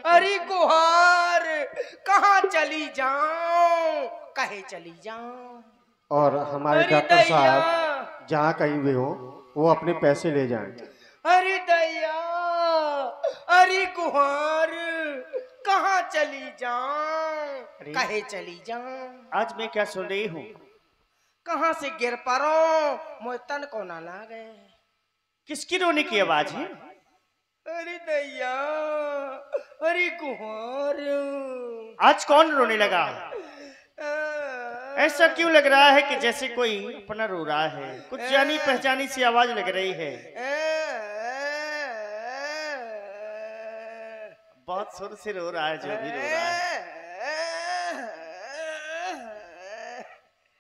अरे गुहार, कहाँ चली जाऊं, कहे चली जाऊं। और हमारे डॉक्टर साहब जहाँ कहीं भी हो वो अपने पैसे ले जाएं। अरे दैया, अरे गुहार, कहाँ चली जाऊं, कहे चली जाऊं। आज मैं क्या सुन रही हूँ? कहाँ से गिर पड़ो, मुझे तन को ना लागे। किसकी रोने की आवाज है? अरे दैया, अरे गुहार। आज कौन रोने लगा? ऐसा क्यों लग रहा है कि जैसे कोई अपना रो रहा है? कुछ जानी पहचानी सी आवाज लग रही है। बहुत सुर से रो रहा है जो भी रो रहा है।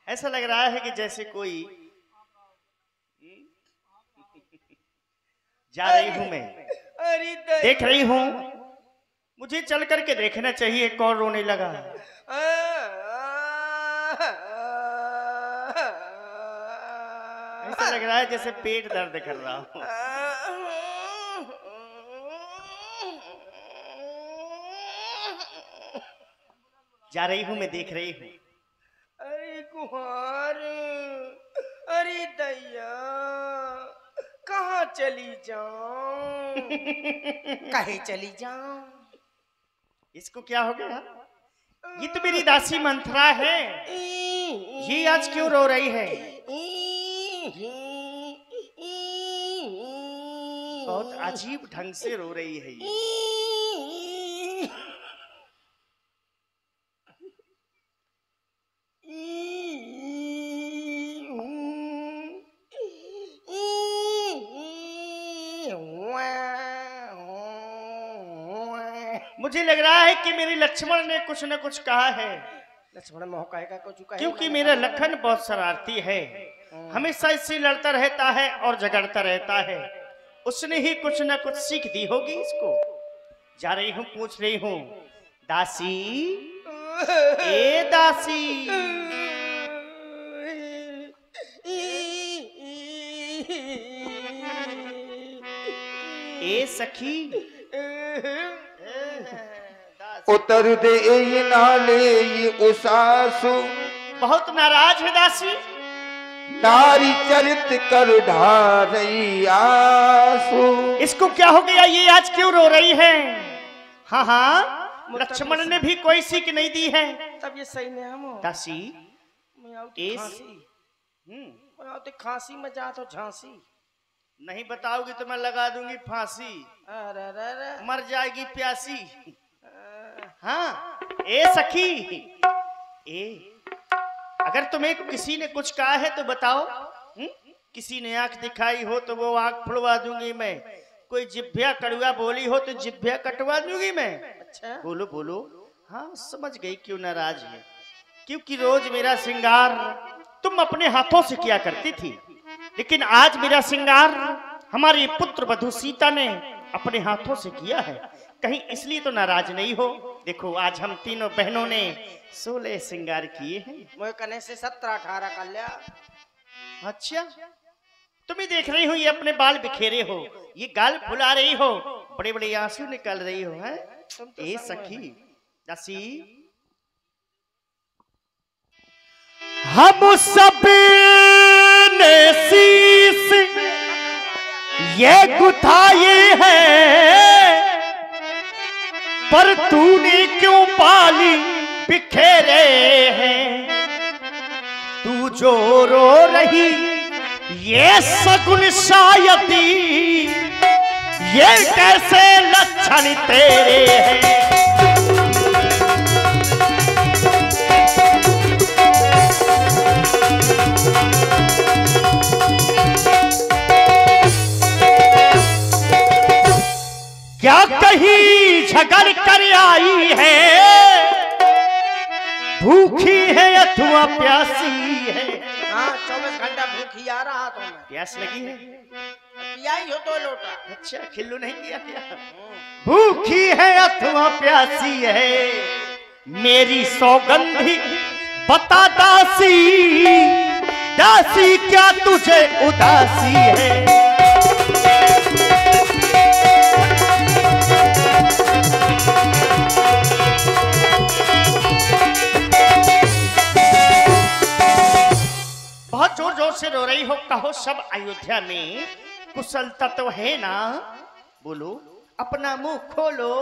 ऐसा लग रहा है कि जैसे कोई जा रही हूं मैं, देख रही हूं, मुझे चल करके देखना चाहिए कौन रोने लगा। ऐसा लग रहा है जैसे पेट दर्द कर रहा हूं। जा रही हूं मैं, देख रही हूं। अरे गुहार, अरे दैया, कहाँ चली जाऊं, कहे चली जाऊं। इसको क्या हो गया? ये तो मेरी दासी मंथरा है। ये आज क्यों रो रही है? बहुत अजीब ढंग से रो रही है ये। मुझे लग रहा है कि मेरे लक्ष्मण ने कुछ न कुछ कहा है। लक्ष्मण मोह कहेगा कुछ कहेगा। क्योंकि मेरा लखन बहुत शरारती है, हमेशा इससे लड़ता रहता है और झगड़ता रहता है। उसने ही कुछ न कुछ सीख दी होगी इसको। जा रही हूँ, पूछ रही हूँ, दासी, ए दासी, ए सखी, उतर दे ये नाले ये उसासु। बहुत नाराज है दासी। नारी चरित कर ढारई आंसू। इसको क्या हो गया? ये आज क्यों रो रही है? हाँ हाँ, लक्ष्मण ने भी कोई सीख नहीं दी है। तब ये सही नहीं हम दासी, खांसी में जा तो झांसी। नहीं बताओगी तो मैं लगा दूंगी फांसी। अरे मर जाएगी प्यासी। हाँ, ए सखी, ए, अगर तुम्हें किसी ने कुछ कहा है तो बताओ। किसी ने आंख दिखाई हो तो वो आंख फुड़वा दूंगी मैं। कोई जिभ्या कड़वा बोली हो तो जिभ्या कटवा दूंगी मैं। अच्छा, बोलो बोलो। हाँ, समझ गई क्यों नाराज है। क्योंकि रोज मेरा श्रृंगार तुम अपने हाथों से किया करती थी, लेकिन आज मेरा श्रृंगार हमारी पुत्र वधू सीता ने अपने हाथों से किया है। कहीं इसलिए तो नाराज नहीं हो। देखो, आज हम तीनों बहनों ने 16 श्रृंगार किए हैं। मुझे कने से 17-18 कर लिया। अच्छा, तुम्हें देख रही हो ये अपने बाल बिखेरे हो, ये गाल फुला रही हो, बड़े बड़े आंसू निकाल रही हो, है? ए सखी, दासी, हम सब ने शीश ये गुथाए हैं, पर तूने क्यों पाली बिखेरे हैं? तू जो रो रही ये सगुन शायदी, ये कैसे लक्षण तेरे हैं? क्या कहीं झगड़ कर आई है, भूखी है अथवा प्यासी है? हाँ, 24 घंटा भूखी आ रहा तो मैं। प्यास लगी है? पिया ही हो 2 लोटा। अच्छा, खिल्लू नहीं किया क्या? भूखी है अथवा प्यासी है, मेरी सौगंधी बता दासी, दासी क्या तुझे उदासी है? कहो सब अयोध्या में कुशलता तो है ना? बोलो, अपना मुंह खोलो,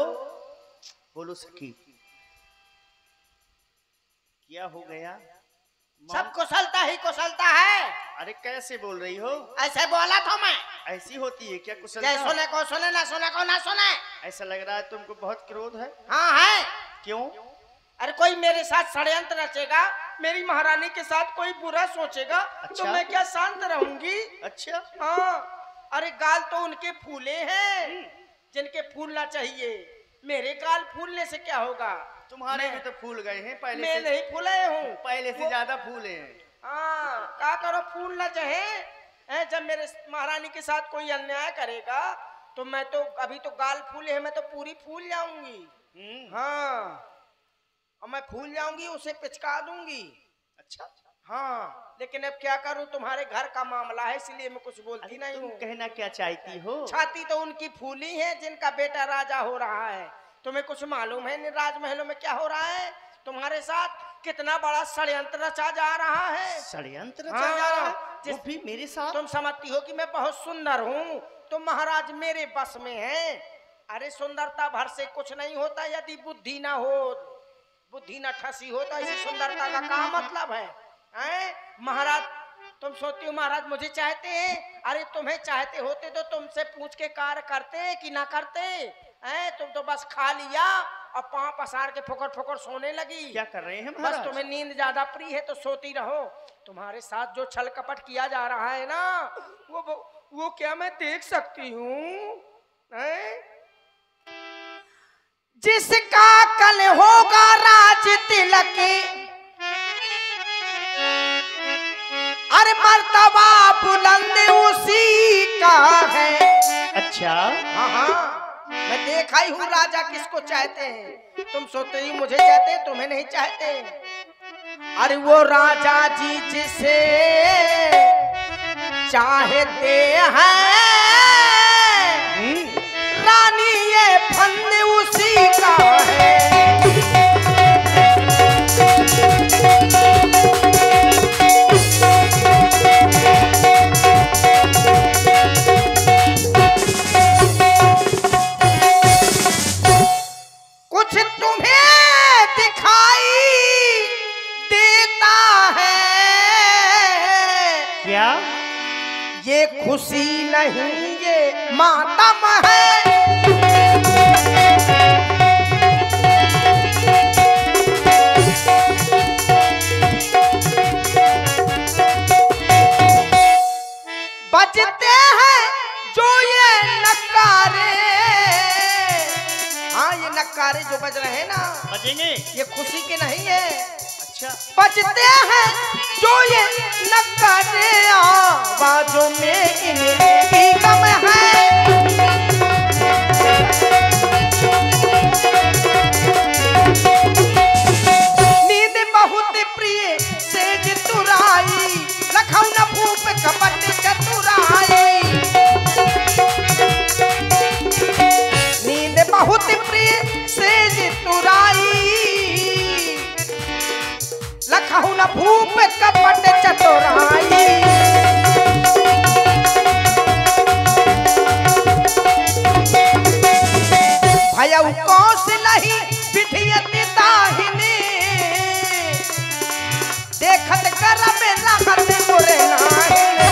बोलो सखी, क्या हो गया? सब कुशलता ही कुशलता है। अरे कैसे बोल रही हो? ऐसे बोला था मैं। ऐसी होती है क्या जय कुशलता? सुने को सुने, ना सुने को ना सुने। ऐसा लग रहा है तुमको बहुत क्रोध है। हाँ है। क्यों? अरे कोई मेरे साथ षड्यंत्र रचेगा, मेरी महारानी के साथ कोई बुरा सोचेगा, अच्छा? तो मैं क्या शांत रहूंगी? अच्छा, हाँ। अरे गाल तो उनके फूले हैं जिनके फूलना चाहिए, मेरे गाल फूलने से क्या होगा? तुम्हारे भी तो फूल गए हैं पहले मैं से। नहीं फूले हूँ, पहले से ज्यादा फूले हैं। हाँ। क्या करो, फूलना चाहे। जब मेरे महारानी के साथ कोई अन्याय करेगा तो मैं तो, अभी तो गाल फूले हैं, मैं तो पूरी फूल जाऊंगी। हाँ, और मैं फूल जाऊंगी, उसे पिचका दूंगी। अच्छा, हाँ, लेकिन अब क्या करूं, तुम्हारे घर का मामला है इसलिए मैं कुछ बोलती नहीं तुम हूँ। कहना क्या चाहती हो? छाती तो उनकी फूली है जिनका बेटा राजा हो रहा है। तुम्हें कुछ मालूम है राजमहलों में क्या हो रहा है? तुम्हारे साथ कितना बड़ा षड्यंत्र रचा जा रहा है। षड्यंत्र हाँ, रचा जा रहा है? जिस वो भी मेरे साथ? तुम समझती हो कि मैं बहुत सुंदर हूँ, तो महाराज मेरे बस में है। अरे सुंदरता भर से कुछ नहीं होता, यदि बुद्धि ना हो, बुद्धि न ठसी हो तो ऐसी सुंदरता का क्या मतलब है? महाराज, तुम सोचती हो महाराज मुझे चाहते हैं? अरे तुम्हें चाहते होते तो तुमसे पूछ के कार्य करते कि ना करते? तुम तो बस खा लिया और पांव पसार के फुकर फुकर सोने लगी। क्या कर रहे हैं बस महाराज? तुम्हें नींद ज्यादा प्रिय है तो सोती रहो। तुम्हारे साथ जो छल कपट किया जा रहा है ना, वो क्या मैं देख सकती हूँ? जिसका कल होगा राज तिलक, अरे मर्तबा बुलंद उसी का है। अच्छा, हाँ हाँ, मैं देखा ही हूँ राजा किसको चाहते हैं। तुम सोचते ही मुझे चाहते हैं, तुम्हें नहीं चाहते। अरे वो राजा जी जिसे चाहते हैं, रानी ये फंद उसी का है। कुछ तुम्हें दिखाई देता है क्या? ये खुशी नहीं ये मातम है। बजते हैं जो ये नक्कारे, हाँ ये नक्कारे जो बज रहे हैं ना, बजेंगे? ये खुशी के नहीं है। अच्छा, बजते हैं जो ये नक्कारे, आवाजों में इनकी गम है। नींद बहुत प्रिय सेज तुराई, लखौ न भूप कपट चतुराई। नींद बहुत प्रिय सेज तुराई, लखौ न भूप कपट चतुराई। भयउ कौशलहि विधियति दाहिनी, देखत करब लागत मोरे नाहिनी।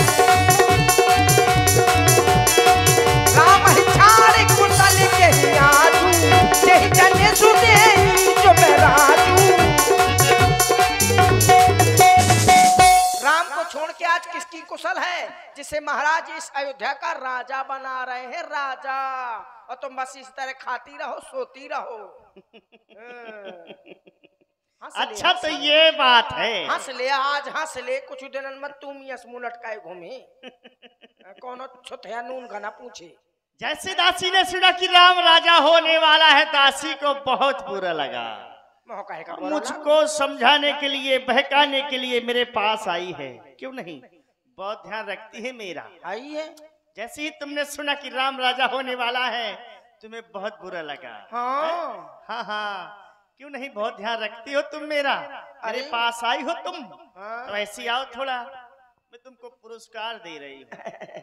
राम हिछाड़ कुशल के आजू, जेहि जने सुने जो बेराजू। राम को छोड़ के आज किसकी कुशल है? जिसे महाराज इस अयोध्या का राजा बना रहे हैं, राजा। और तुम बस इस तरह खाती रहो, सोती रहो। हंस ले, अच्छा हंस तो ले। ये बात है। हंस ले, आज हंस ले, कुछ दिन मत तुम यस मुंह लटकाए घूमे। कौन छुथिया नून घना पूछे। जैसे दासी ने सुना कि राम राजा होने वाला है, दासी को बहुत बुरा लगा। मोह कहे का बोला ना। मुझको समझाने के लिए, बहकाने के लिए मेरे पास आई है। क्यों नहीं, बहुत ध्यान रखती है मेरा। आई है। जैसे ही तुमने सुना कि राम राजा होने वाला है, तुम्हें बहुत बुरा लगा। हाँ हाँ हाँ, क्यों नहीं, बहुत ध्यान रखती हो तुम मेरा। अरे पास आई हो तुम, हाँ। तो ऐसी आओ, थोड़ा मैं तुमको पुरस्कार दे रही हूँ।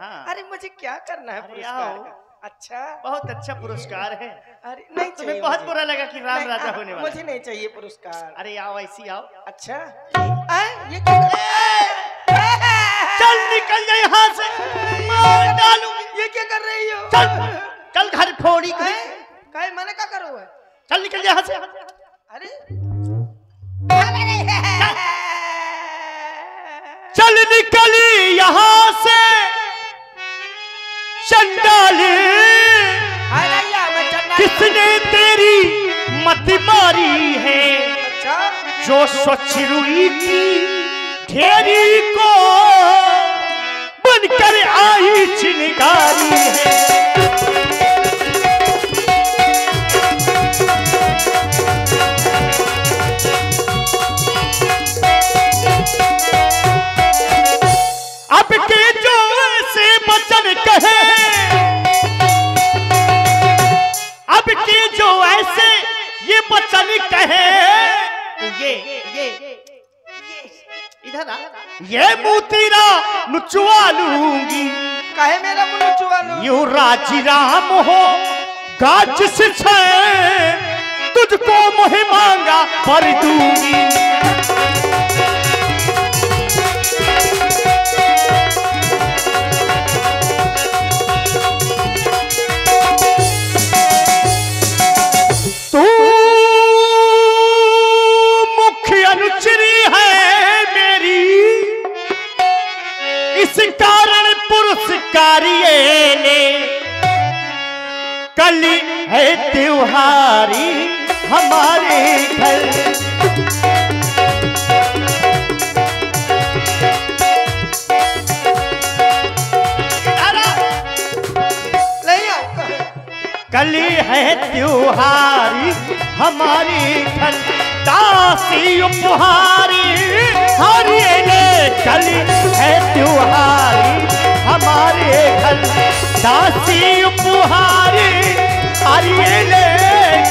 हाँ। अरे मुझे क्या करना है अरे पुरस्कार आओ। का? अच्छा, बहुत अच्छा पुरस्कार है। अरे नहीं तुम्हें चाहिए बहुत मुझे। बुरा लगा कि राम नहीं, राजा होने वाला मुझे नहीं चाहिए पुरस्कार। अरे आओ, ऐसी आओ। अच्छा, ये क्या चल निकल जा यहाँ से, मार डालूंगी। ये क्या कर रही हो? चल चल घर फोड़ी। काहे मैंने क्या करो है? चल निकल जा यहाँ से। अरे चल निकली यहाँ से चंडाली, किसने तेरी मत मारी है? अच्छा, जो स्वच्छ रुई की ढेरी को बनकर आई चिनगारी है। अब के जो ऐसे वचन कहे, अब के जो ऐसे ये वचन कहे, ये इधर आ, ये मुंह तेरा नुचवा लूंगी। काहे मेरा मुंह चुवा लो? यूं राजी राम हो गाज से तुझको मोह मांगा पर दूंगी। तू मुख्य अनुचरी है मेरी, इस कारण पुरस्कारिये ने कल है त्योहारी हमारे घर। कल है त्योहारी हमारे घर, दासी उपहारी हरिये ने। कल है त्योहारी हमारे घर, दासी उपहारी हरिये ने।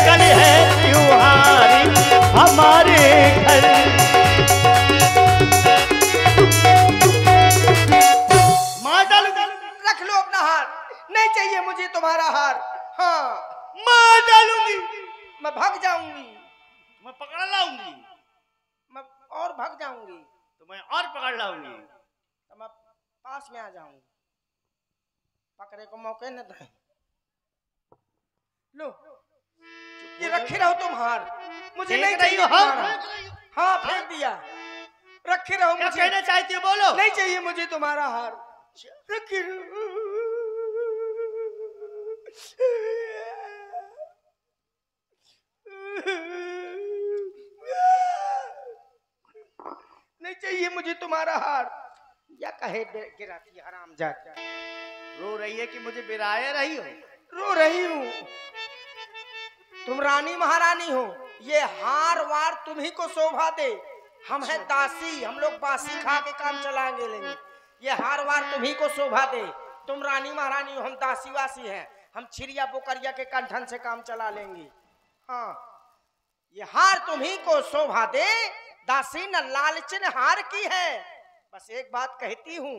कल है त्योहारी हमारे घर। मार डालूंगा। रख लो अपना हार, नहीं चाहिए मुझे तुम्हारा हार। हाँ, मार डालूंगी। मैं भाग जाऊंगी, मैं पकड़ लाऊंगी। मैं और भाग जाऊंगी, तो मैं और पकड़ लाऊंगी। तो मैं पास में आ जाऊंगी, पकड़े को मौके न दें। लो, ये रखे रहो तुम हार, मुझे फेंक नहीं रही चाहिए हो हार? तुम्हारा। हाँ, फेंक दिया। रखे रहो, क्या मुझे कहना चाहती हो बोलो। नहीं चाहिए मुझे तुम्हारा हार। रखे रहो। नहीं चाहिए मुझे तुम्हारा हार। या कहे गिराती हराम जात। रो रही है कि मुझे बिराए रही हो? रो रही हूँ, तुम रानी महारानी हो, ये हार वार तुम्ही को शोभा दे। हम हैं दासी, हम लोग बासी खा के काम चलाएंगे लेंगे। ये हार वार तुम्ही को शोभा दे। तुम रानी महारानी हो, हम दासी वासी हैं, हम छिरिया बोकरिया के कंठन से काम चला लेंगे। हाँ, ये हार तुम्ही को शोभा दे, दासी न लालचन हार की है। बस एक बात कहती हूँ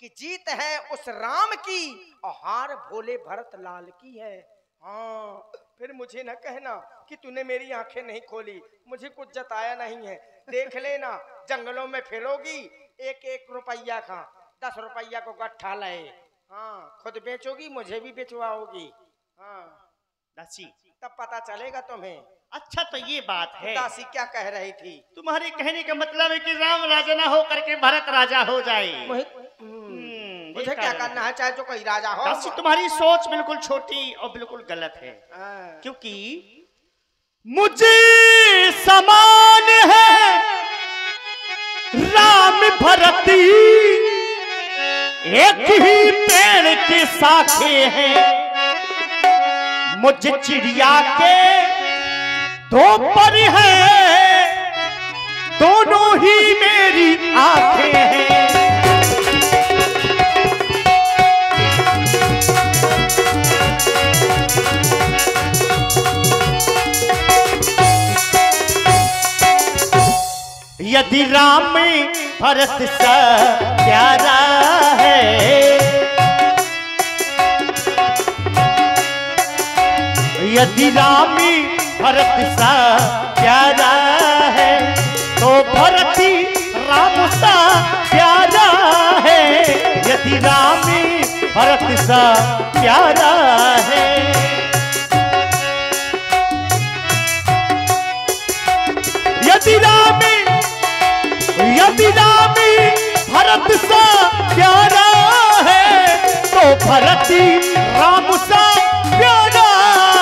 कि जीत है उस राम की और हार भोले भरत लाल की है। हाँ, फिर मुझे न कहना कि तूने मेरी आंखें नहीं खोली, मुझे कुछ जताया नहीं है। देख लेना, जंगलों में फिरोगी, एक एक रुपया का 10 रुपया को गट्ठा लाए। हाँ, खुद बेचोगी, मुझे भी बेचवाओगी। हाँ, दासी, तब पता चलेगा तुम्हें। अच्छा तो ये बात है। दासी क्या कह रही थी? तुम्हारे कहने का मतलब है कि राम राजा ना हो करके भरत राजा हो जाए। मुझे क्या करना है, चाहे जो कोई राजा हो। दासी, तुम्हारी सोच बिल्कुल छोटी और बिल्कुल गलत है। क्योंकि मुझे समान है राम भरती, एक ही पेड़ के शाखे हैं। मुझे चिड़िया के दो पर है, दोनों ही मेरी आंखें हैं। यदि राम भरत सा प्यारा है। यदि रामी भरत सा प्यारा है तो भरत ही राम सा प्यारा है। यदि रामी भरत सा प्यारा है। यदि रामी भरत सा प्यारा है तो भरत ही राम सा प्यारा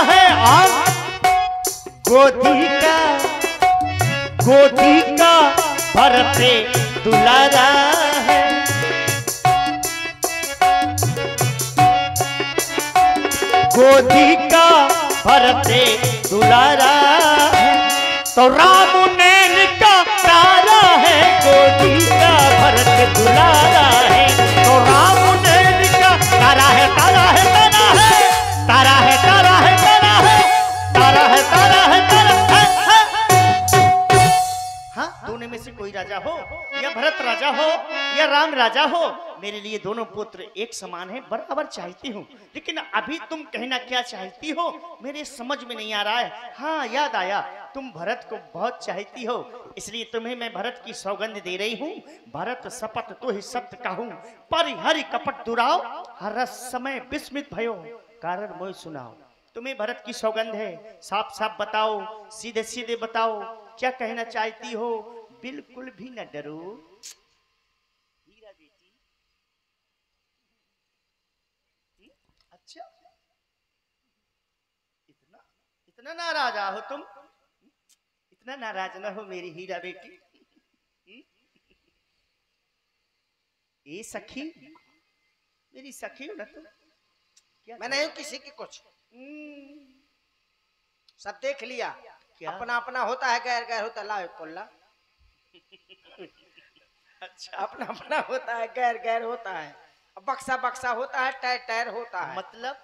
है। और गोदी का भरत दुलारा है। गोदी का भरत दुलारा है तो राम नैन का तारा है। गोदी का भरत दुलारा है तो राम नैन का तारा है। तारा है तारा है तारा है तारा है तारा है तारा है तारा है तारा है। हाँ, दोनों में से कोई राजा हो, या भरत राजा हो या राम राजा हो, मेरे लिए दोनों पुत्र एक समान है, बराबर चाहती हूँ। लेकिन अभी तुम कहना क्या चाहती हो मेरे समझ में नहीं आ रहा है। हाँ, याद आया, तुम भरत को बहुत चाहती हो, इसलिए तुम्हें मैं भरत की सौगंध दे रही हूँ। भरत शपथ तो ही सत्य कहूँ, पर हरि कपट दुराओ, हर समय विस्मित भयो, कारण मोह सुनाओ। तुम्हें भरत की सौगंध है, साफ साफ बताओ, सीधे सीधे बताओ, क्या कहना चाहती हो। बिल्कुल भी न डरो। हीरा बेटी, अच्छा, इतना नाराज हो तुम? इतना नाराज न हो मेरी हीरा बेटी। ये सखी, मेरी सखी हो ना तुम? क्या मैं नहीं हूं किसी की कुछ, सब देख लिया। अपना अपना होता है, गैर गैर होता है। ला कोल्ला, अच्छा, अपना अपना होता है, गैर गैर होता है। बक्सा बक्सा होता है, टायर टायर होता है, मतलब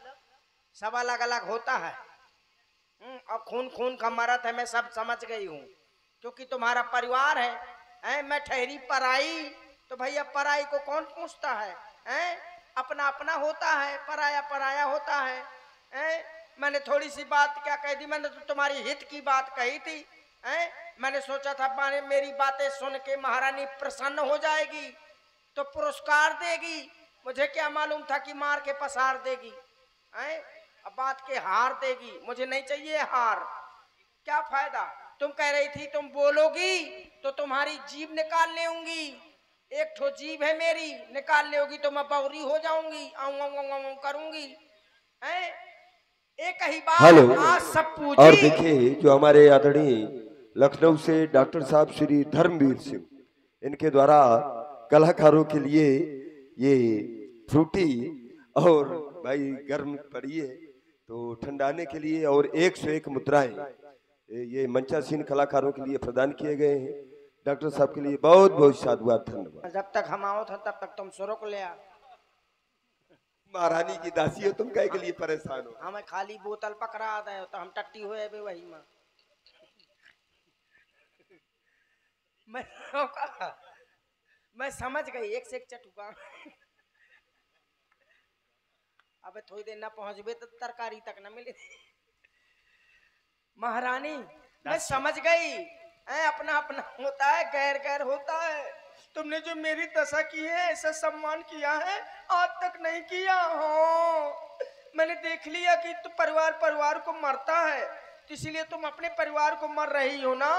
सब अलग अलग होता है। अब खून खून का मरत है, मैं सब समझ गई हूँ, क्योंकि तुम्हारा परिवार है। मैं ठहरी पराई, तो भैया पराई को कौन पूछता है? अपना अपना होता है, पराया पराया होता है। मैंने थोड़ी सी बात क्या कह दी, मैंने तो तुम्हारी हित की बात कही थी। मैंने सोचा था मेरी बातें सुन के महारानी प्रसन्न हो जाएगी तो पुरस्कार देगी। मुझे क्या मालूम था कि मार के पसार देगी। अब बात के हार देगी, मुझे नहीं चाहिए हार। क्या फायदा? तुम कह रही थी तुम बोलोगी तो तुम्हारी जीभ निकाल लेऊंगी। एक ठो जीभ है मेरी, निकाल लेगी तो मैं बौरी हो जाऊंगी, आऊं आऊं आऊं करूंगी। एक ही बात हेलो। आज सब पूछी। और देखिए, जो हमारे आदरणीय लखनऊ से डॉक्टर साहब श्री धर्मवीर सिंह, इनके द्वारा कलाकारों के लिए ये फ्रूटी और भाई गर्म पड़ी है तो ठंडाने के लिए, और 101 मुद्राएं ये मंचासीन कलाकारों के लिए प्रदान किए गए हैं। डॉक्टर साहब के लिए बहुत बहुत साधुवाद, धन्यवाद। जब तक हम आओ था तब तक तुम सुरुक ले आ। महारानी की दासी हो तुम, कहे के लिए परेशान हो? हमें खाली बोतल पकड़ा दे तो हम टट्टी हुए भी वही में। मैं समझ गई, एक से एक चटुका। अबे थोड़ी देर ना पहुंचबे तो तरकारी तक ना मिले। महारानी मैं समझ गई, अपना अपना होता है, गैर गैर होता है। तुमने जो मेरी दशा की है, ऐसा सम्मान किया है, आज तक नहीं किया। हो मैंने देख लिया कि तू परिवार को मरता है, तो इसीलिए तुम अपने परिवार को मर रही हो ना।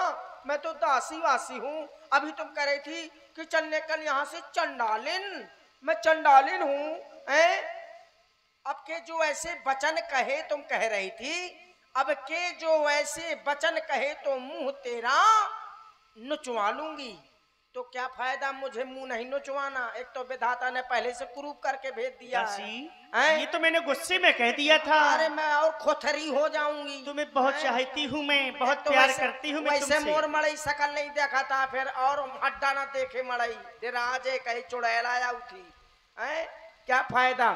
मैं तो दासी वासी हूँ। अभी तुम कह रही थी कि चलने कल यहाँ से चंडालिन, मैं चंडालिन हूँ। अब के जो ऐसे वचन कहे तुम कह रही थी, अब के जो ऐसे वचन कहे तो मुंह तेरा नुचवा लूंगी। तो क्या फायदा मुझे मुंह नहीं नुचवाना? एक तो विधाता ने पहले से कुरूप करके भेज दिया है। ये तो मैंने गुस्से में कह दिया था। अरे मैं और खोथरी हो जाऊंगी। तुम्हें बहुत चाहती हूँ मैं, बहुत तो प्यार करती हूँ मैं वैसे तुमसे। मोर मड़ई शकल नहीं देखा था, फिर और हड्डा ना देखे मड़ई, राजे कहीं चुड़ैलाया उठी। क्या फायदा?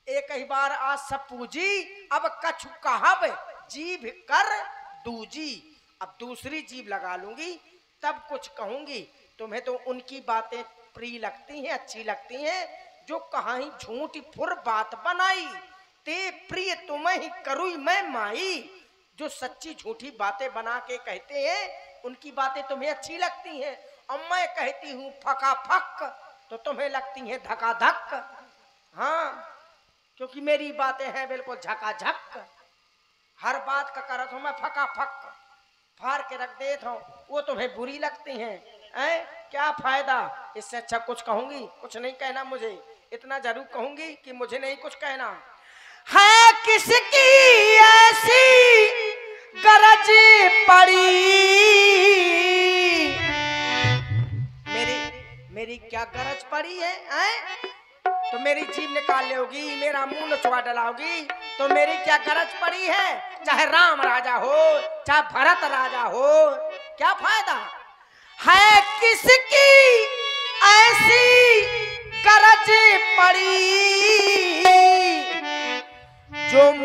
एक ही बार आज सब पूजी, अब कछु कहब जीभ कर दूजी। अब दूसरी जीभ लगा लूंगी तब कुछ कहूंगी। तुम्हें तो उनकी बातें प्रिय लगती हैं, अच्छी लगती हैं, जो कहीं झूठी फुर बात बनाई ते प्रिय तुम्हें ही करुई मैं माई। जो सच्ची झूठी बातें बना के कहते हैं उनकी बातें तुम्हें अच्छी लगती हैं, और मैं कहती हूँ फका फक तो तुम्हें लगती हैं धका धक। हाँ, क्योंकि मेरी बातें हैं बिल्कुल झकाझक। हर बात का करत हूँ मैं फका फक, फाड़ के रख देता हूँ, वो तुम्हें बुरी लगती हैं। क्या फायदा, इससे अच्छा कुछ कहूंगी, कुछ नहीं कहना मुझे, इतना जरूर कहूंगी कि मुझे नहीं कुछ कहना। है किसकी ऐसी गरज पड़ी, मेरी क्या गरज पड़ी है? तो मेरी जीभ निकाल लोगी, मेरा मुंह नचवा डलाओगी, तो मेरी क्या गरज पड़ी है? चाहे राम राजा हो, चाहे भरत राजा हो, क्या फायदा? है किसकी ऐसी गरज पड़ी जो